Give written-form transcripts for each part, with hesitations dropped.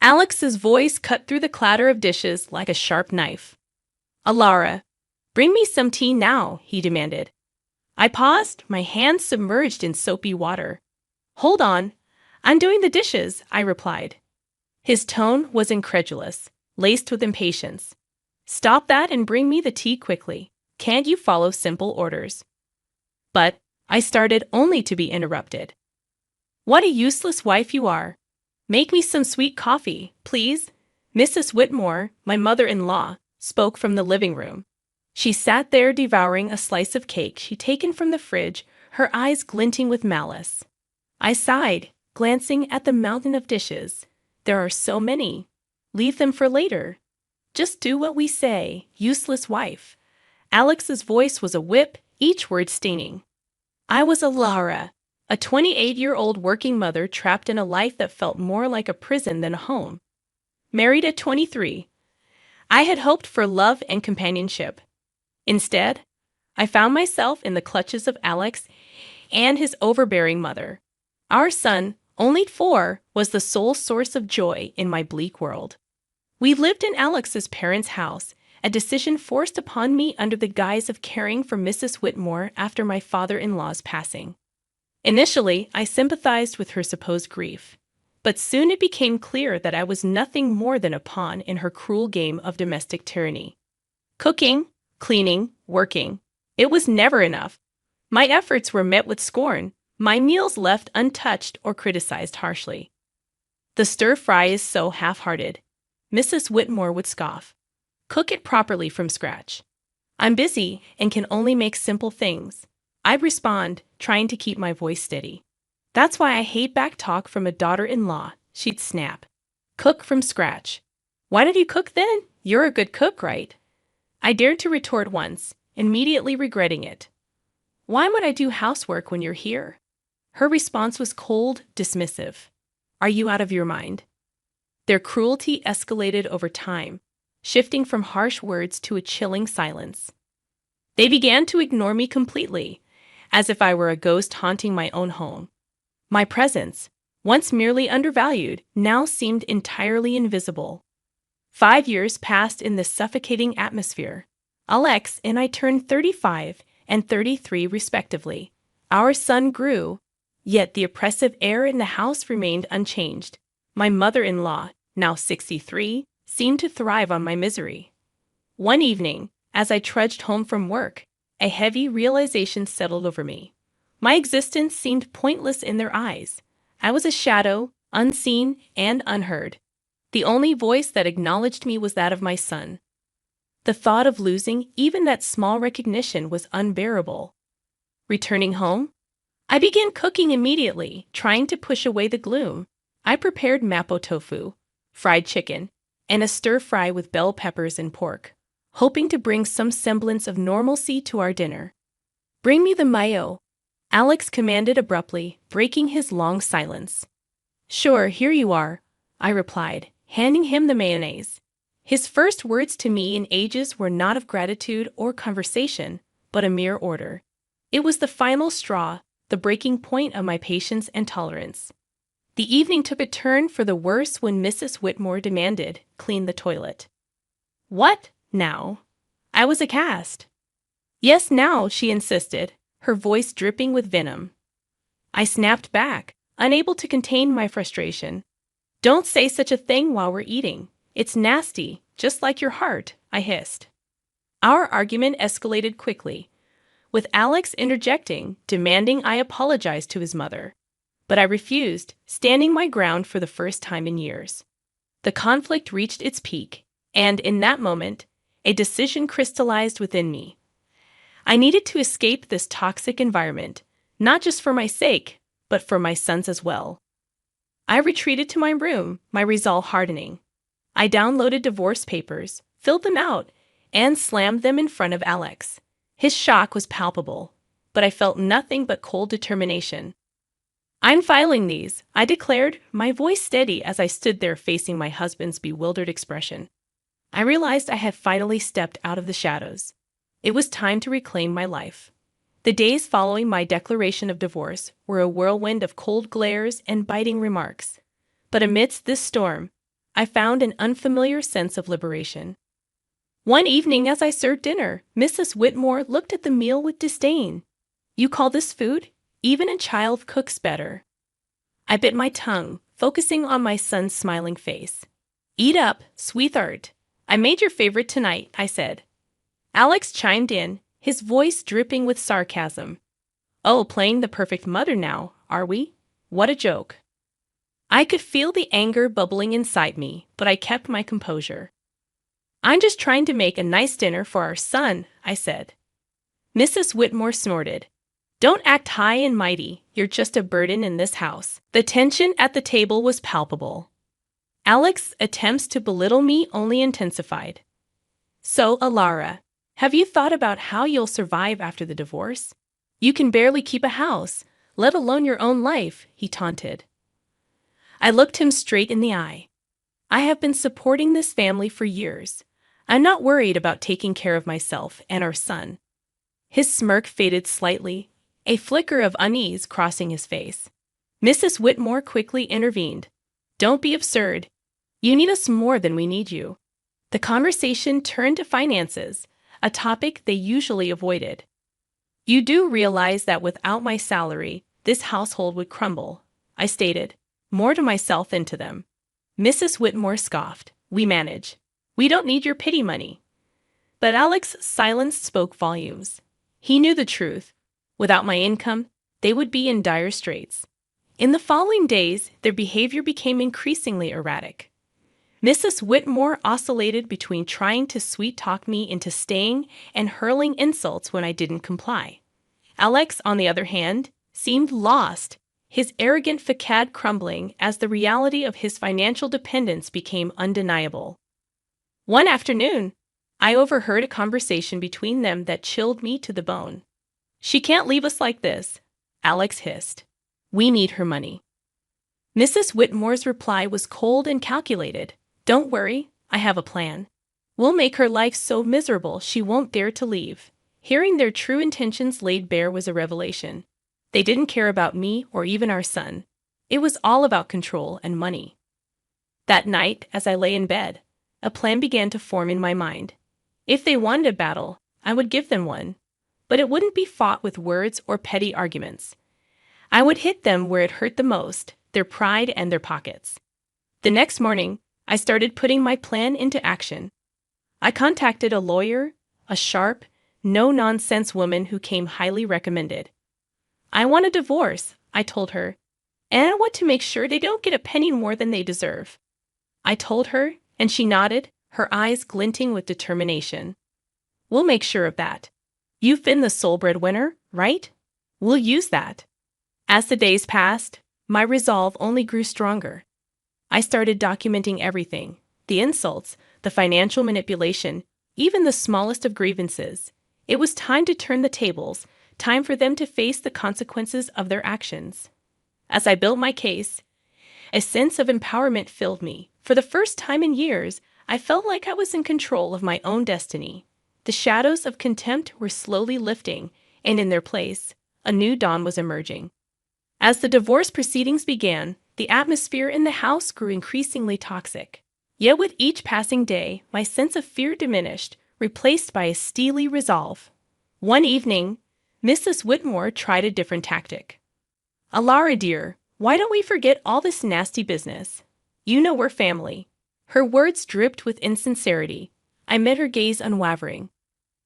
Alex's voice cut through the clatter of dishes like a sharp knife. "Alara, bring me some tea now," he demanded. I paused, my hands submerged in soapy water. "Hold on, I'm doing the dishes," I replied. His tone was incredulous, laced with impatience. "Stop that and bring me the tea quickly. Can't you follow simple orders?" But I started only to be interrupted. "What a useless wife you are. Make me some sweet coffee, please." Mrs. Whitmore, my mother-in-law, spoke from the living room. She sat there devouring a slice of cake she'd taken from the fridge, her eyes glinting with malice. I sighed, glancing at the mountain of dishes. "There are so many. Leave them for later. Just do what we say, useless wife." Alex's voice was a whip, each word stinging. I was Alara, a 28-year-old working mother trapped in a life that felt more like a prison than a home. Married at 23, I had hoped for love and companionship. Instead, I found myself in the clutches of Alex and his overbearing mother. Our son, only 4, was the sole source of joy in my bleak world. We lived in Alex's parents' house, a decision forced upon me under the guise of caring for Mrs. Whitmore after my father-in-law's passing. Initially, I sympathized with her supposed grief, but soon it became clear that I was nothing more than a pawn in her cruel game of domestic tyranny. Cooking, cleaning, working. It was never enough. My efforts were met with scorn, my meals left untouched or criticized harshly. "The stir-fry is so half-hearted," Mrs. Whitmore would scoff. "Cook it properly from scratch." "I'm busy and can only make simple things," I'd respond, trying to keep my voice steady. "That's why I hate back talk from a daughter-in-law," she'd snap. "Cook from scratch. Why don't you cook then? You're a good cook, right?" I dared to retort once, immediately regretting it. "Why would I do housework when you're here?" Her response was cold, dismissive. "Are you out of your mind?" Their cruelty escalated over time, shifting from harsh words to a chilling silence. They began to ignore me completely, as if I were a ghost haunting my own home. My presence, once merely undervalued, now seemed entirely invisible. 5 years passed in this suffocating atmosphere. Alex and I turned 35 and 33 respectively. Our son grew, yet the oppressive air in the house remained unchanged. My mother-in-law, now 63, seemed to thrive on my misery. One evening, as I trudged home from work, a heavy realization settled over me. My existence seemed pointless in their eyes. I was a shadow, unseen and unheard. The only voice that acknowledged me was that of my son. The thought of losing even that small recognition was unbearable. Returning home, I began cooking immediately, trying to push away the gloom. I prepared mapo tofu, fried chicken, and a stir-fry with bell peppers and pork, hoping to bring some semblance of normalcy to our dinner. "Bring me the mayo," Alex commanded abruptly, breaking his long silence. "Sure, here you are," I replied, handing him the mayonnaise. His first words to me in ages were not of gratitude or conversation, but a mere order. It was the final straw, the breaking point of my patience and tolerance. The evening took a turn for the worse when Mrs. Whitmore demanded, "Clean the toilet." "What, now?" I was aghast. "Yes, now," she insisted, her voice dripping with venom. I snapped back, unable to contain my frustration. "Don't say such a thing while we're eating. It's nasty, just like your heart," I hissed. Our argument escalated quickly, with Alex interjecting, demanding I apologize to his mother. But I refused, standing my ground for the first time in years. The conflict reached its peak, and in that moment, a decision crystallized within me. I needed to escape this toxic environment, not just for my sake, but for my son's as well. I retreated to my room, my resolve hardening. I downloaded divorce papers, filled them out, and slammed them in front of Alex. His shock was palpable, but I felt nothing but cold determination. "I'm filing these," I declared, my voice steady as I stood there facing my husband's bewildered expression. I realized I had finally stepped out of the shadows. It was time to reclaim my life. The days following my declaration of divorce were a whirlwind of cold glares and biting remarks. But amidst this storm, I found an unfamiliar sense of liberation. One evening as I served dinner, Mrs. Whitmore looked at the meal with disdain. "You call this food? Even a child cooks better." I bit my tongue, focusing on my son's smiling face. "Eat up, sweetheart. I made your favorite tonight," I said. Alex chimed in, his voice dripping with sarcasm. "Oh, playing the perfect mother now, are we? What a joke." I could feel the anger bubbling inside me, but I kept my composure. "I'm just trying to make a nice dinner for our son," I said. Mrs. Whitmore snorted. "Don't act high and mighty. You're just a burden in this house." The tension at the table was palpable. Alex's attempts to belittle me only intensified. "So, Alara, have you thought about how you'll survive after the divorce? You can barely keep a house, let alone your own life," he taunted. I looked him straight in the eye. "I have been supporting this family for years. I'm not worried about taking care of myself and our son." His smirk faded slightly, a flicker of unease crossing his face. Mrs. Whitmore quickly intervened. "Don't be absurd. You need us more than we need you." The conversation turned to finances, a topic they usually avoided. "You do realize that without my salary, this household would crumble," I stated, more to myself than to them. Mrs. Whitmore scoffed. "We manage. We don't need your pity money." But Alex's silence spoke volumes. He knew the truth. Without my income, they would be in dire straits. In the following days, their behavior became increasingly erratic. Mrs. Whitmore oscillated between trying to sweet-talk me into staying and hurling insults when I didn't comply. Alex, on the other hand, seemed lost, his arrogant facade crumbling as the reality of his financial dependence became undeniable. One afternoon, I overheard a conversation between them that chilled me to the bone. "She can't leave us like this," Alex hissed. "We need her money." Mrs. Whitmore's reply was cold and calculated. "Don't worry, I have a plan. We'll make her life so miserable she won't dare to leave." Hearing their true intentions laid bare was a revelation. They didn't care about me or even our son. It was all about control and money. That night, as I lay in bed, a plan began to form in my mind. If they wanted a battle, I would give them one. But it wouldn't be fought with words or petty arguments. I would hit them where it hurt the most, their pride and their pockets. The next morning, I started putting my plan into action. I contacted a lawyer, a sharp, no-nonsense woman who came highly recommended. "I want a divorce," I told her, "and I want to make sure they don't get a penny more than they deserve." I told her, and she nodded, her eyes glinting with determination. "We'll make sure of that. You've been the sole breadwinner, right? We'll use that." As the days passed, my resolve only grew stronger. I started documenting everything: the insults, the financial manipulation, even the smallest of grievances. It was time to turn the tables, time for them to face the consequences of their actions. As I built my case, a sense of empowerment filled me. For the first time in years, I felt like I was in control of my own destiny. The shadows of contempt were slowly lifting, and in their place, a new dawn was emerging. As the divorce proceedings began, the atmosphere in the house grew increasingly toxic. Yet with each passing day, my sense of fear diminished, replaced by a steely resolve. One evening, Mrs. Whitmore tried a different tactic. "Alara, dear, why don't we forget all this nasty business? You know we're family." Her words dripped with insincerity. I met her gaze unwavering.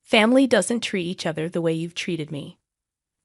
"Family doesn't treat each other the way you've treated me."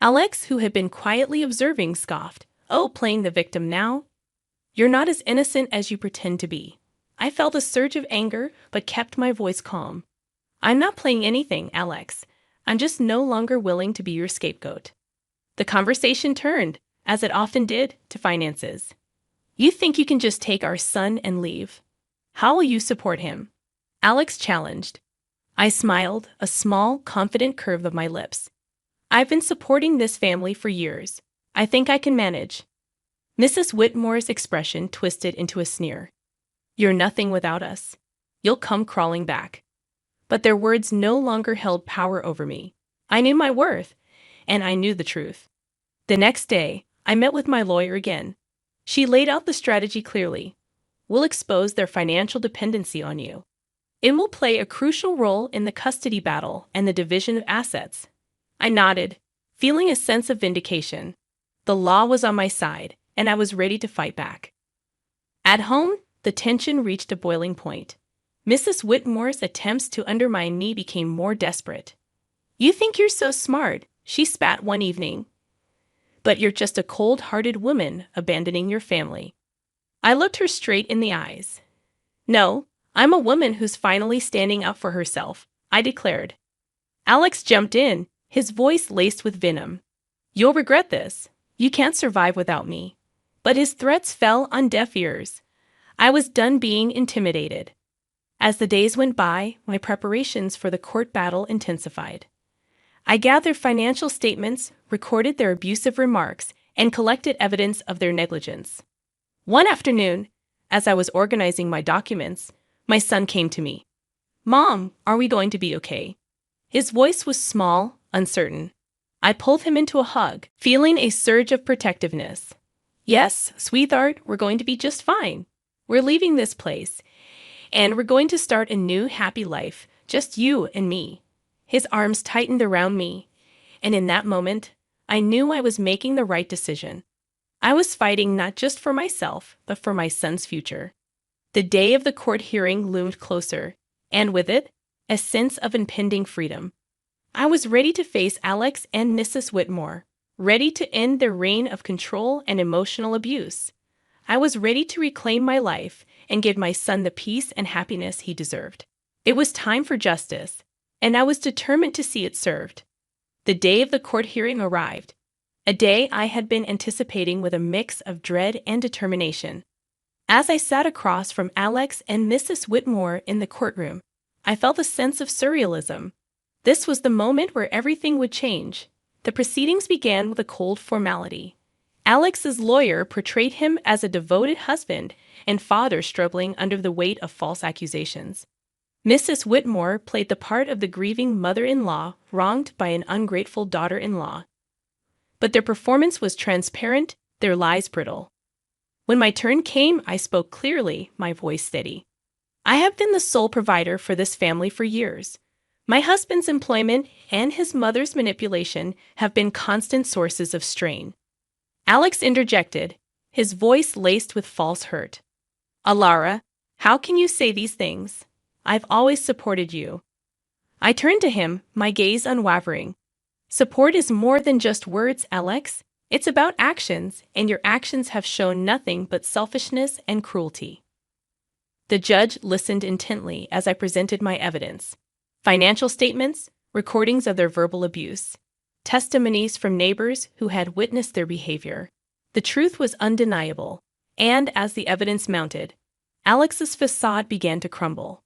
Alex, who had been quietly observing, scoffed. "Oh, playing the victim now? You're not as innocent as you pretend to be." I felt a surge of anger, but kept my voice calm. "I'm not playing anything, Alex. I'm just no longer willing to be your scapegoat." The conversation turned, as it often did, to finances. "You think you can just take our son and leave? How will you support him?" Alex challenged. I smiled, a small, confident curve of my lips. "I've been supporting this family for years. I think I can manage." Mrs. Whitmore's expression twisted into a sneer. "You're nothing without us. You'll come crawling back." But their words no longer held power over me. I knew my worth, and I knew the truth. The next day, I met with my lawyer again. She laid out the strategy clearly. will expose their financial dependency on you. It will play a crucial role in the custody battle and the division of assets. I nodded, feeling a sense of vindication. The law was on my side, and I was ready to fight back. At home, the tension reached a boiling point. Mrs. Whitmore's attempts to undermine me became more desperate. "You think you're so smart," she spat one evening. "But you're just a cold-hearted woman abandoning your family." I looked her straight in the eyes. "No, I'm a woman who's finally standing up for herself," I declared. Alex jumped in, his voice laced with venom. "You'll regret this. You can't survive without me." But his threats fell on deaf ears. I was done being intimidated. As the days went by, my preparations for the court battle intensified. I gathered financial statements, recorded their abusive remarks, and collected evidence of their negligence. One afternoon, as I was organizing my documents, my son came to me. "Mom, are we going to be okay?" His voice was small, uncertain. I pulled him into a hug, feeling a surge of protectiveness. "Yes, sweetheart, we're going to be just fine. We're leaving this place, and we're going to start a new, happy life, just you and me." His arms tightened around me, and in that moment, I knew I was making the right decision. I was fighting not just for myself, but for my son's future. The day of the court hearing loomed closer, and with it, a sense of impending freedom. I was ready to face Alex and Mrs. Whitmore, ready to end their reign of control and emotional abuse. I was ready to reclaim my life and give my son the peace and happiness he deserved. It was time for justice, and I was determined to see it served. The day of the court hearing arrived, a day I had been anticipating with a mix of dread and determination. As I sat across from Alex and Mrs. Whitmore in the courtroom, I felt a sense of surrealism. This was the moment where everything would change. The proceedings began with a cold formality. Alex's lawyer portrayed him as a devoted husband and father struggling under the weight of false accusations. Mrs. Whitmore played the part of the grieving mother-in-law wronged by an ungrateful daughter-in-law. But their performance was transparent, their lies brittle. When my turn came, I spoke clearly, my voice steady. "I have been the sole provider for this family for years. My husband's employment and his mother's manipulation have been constant sources of strain." Alex interjected, his voice laced with false hurt. "Alara, how can you say these things? I've always supported you." I turned to him, my gaze unwavering. "Support is more than just words, Alex. It's about actions, and your actions have shown nothing but selfishness and cruelty." The judge listened intently as I presented my evidence. Financial statements, recordings of their verbal abuse, testimonies from neighbors who had witnessed their behavior. The truth was undeniable, and as the evidence mounted, Alex's facade began to crumble.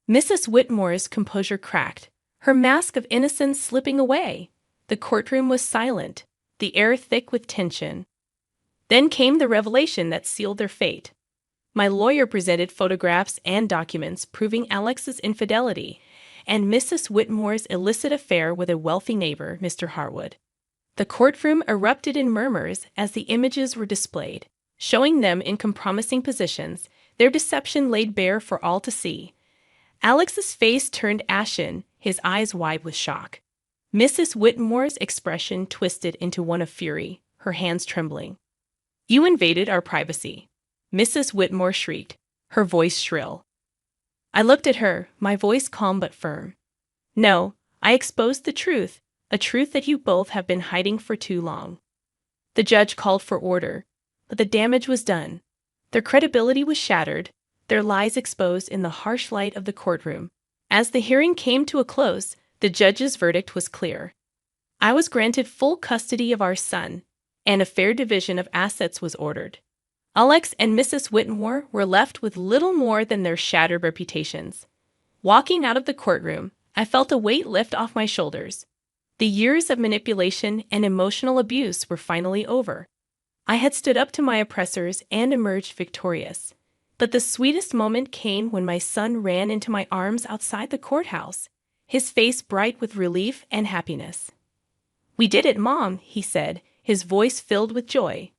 Mrs. Whitmore's composure cracked, her mask of innocence slipping away. The courtroom was silent, the air thick with tension. Then came the revelation that sealed their fate. My lawyer presented photographs and documents proving Alex's infidelity and Mrs. Whitmore's illicit affair with a wealthy neighbor, Mr. Harwood. The courtroom erupted in murmurs as the images were displayed, showing them in compromising positions, their deception laid bare for all to see. Alex's face turned ashen, his eyes wide with shock. Mrs. Whitmore's expression twisted into one of fury, her hands trembling. "You invaded our privacy," Mrs. Whitmore shrieked, her voice shrill. I looked at her, my voice calm but firm. "No, I exposed the truth, a truth that you both have been hiding for too long." The judge called for order, but the damage was done. Their credibility was shattered, their lies exposed in the harsh light of the courtroom. As the hearing came to a close, the judge's verdict was clear. I was granted full custody of our son, and a fair division of assets was ordered. Alex and Mrs. Whitmore were left with little more than their shattered reputations. Walking out of the courtroom, I felt a weight lift off my shoulders. The years of manipulation and emotional abuse were finally over. I had stood up to my oppressors and emerged victorious. But the sweetest moment came when my son ran into my arms outside the courthouse, his face bright with relief and happiness. "We did it, Mom," he said, his voice filled with joy.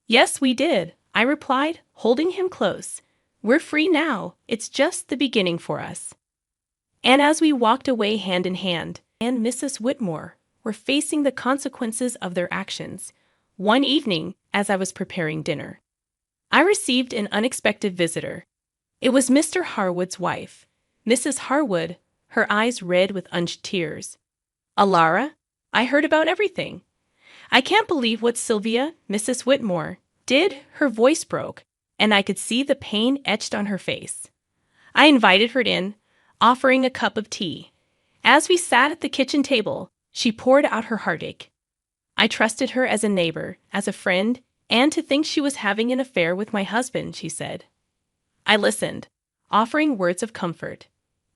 "Yes, we did," I replied, holding him close, We're free now. It's just the beginning for us. And as we walked away hand in hand, and Mrs. Whitmore were facing the consequences of their actions, one evening, as I was preparing dinner, I received an unexpected visitor. It was Mr. Harwood's wife, Mrs. Harwood, her eyes red with unshed tears. Alara, I heard about everything. I can't believe what Sylvia, Mrs. Whitmore, did. Her voice broke, and I could see the pain etched on her face. I invited her in, offering a cup of tea. As we sat at the kitchen table, she poured out her heartache. I trusted her as a neighbor, as a friend, and to think she was having an affair with my husband, she said. I listened, offering words of comfort.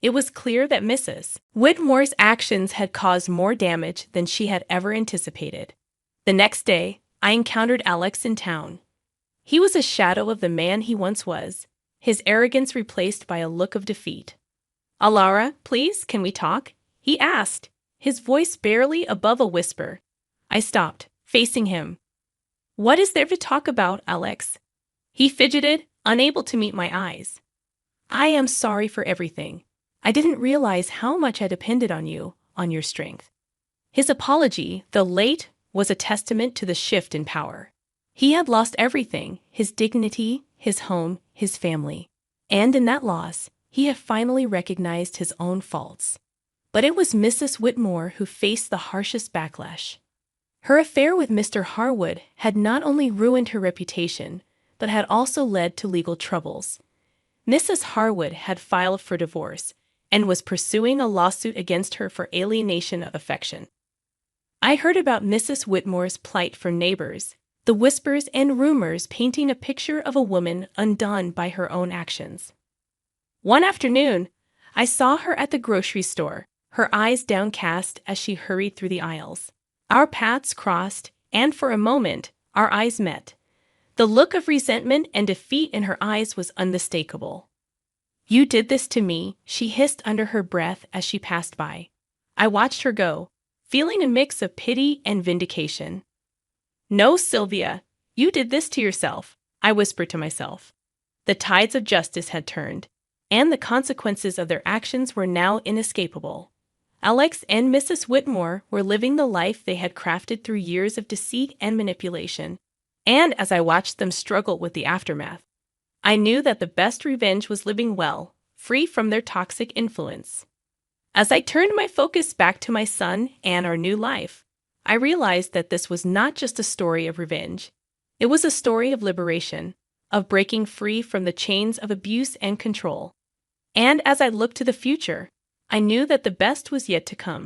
It was clear that Mrs. Whitmore's actions had caused more damage than she had ever anticipated. The next day, I encountered Alex in town. He was a shadow of the man he once was, his arrogance replaced by a look of defeat. Alara, please, can we talk? He asked, his voice barely above a whisper. I stopped, facing him. What is there to talk about, Alex? He fidgeted, unable to meet my eyes. I am sorry for everything. I didn't realize how much I depended on you, on your strength. His apology, though late, was a testament to the shift in power. He had lost everything, his dignity, his home, his family. And in that loss, he had finally recognized his own faults. But it was Mrs. Whitmore who faced the harshest backlash. Her affair with Mr. Harwood had not only ruined her reputation, but had also led to legal troubles. Mrs. Harwood had filed for divorce and was pursuing a lawsuit against her for alienation of affection. I heard about Mrs. Whitmore's plight from neighbors, the whispers and rumors painting a picture of a woman undone by her own actions. One afternoon, I saw her at the grocery store, her eyes downcast as she hurried through the aisles. Our paths crossed, and for a moment, our eyes met. The look of resentment and defeat in her eyes was unmistakable. You did this to me, she hissed under her breath as she passed by. I watched her go, feeling a mix of pity and vindication. No, Sylvia, you did this to yourself, I whispered to myself. The tides of justice had turned, and the consequences of their actions were now inescapable. Alex and Mrs. Whitmore were living the life they had crafted through years of deceit and manipulation, and as I watched them struggle with the aftermath, I knew that the best revenge was living well, free from their toxic influence. As I turned my focus back to my son and our new life, I realized that this was not just a story of revenge. It was a story of liberation, of breaking free from the chains of abuse and control. And as I looked to the future, I knew that the best was yet to come.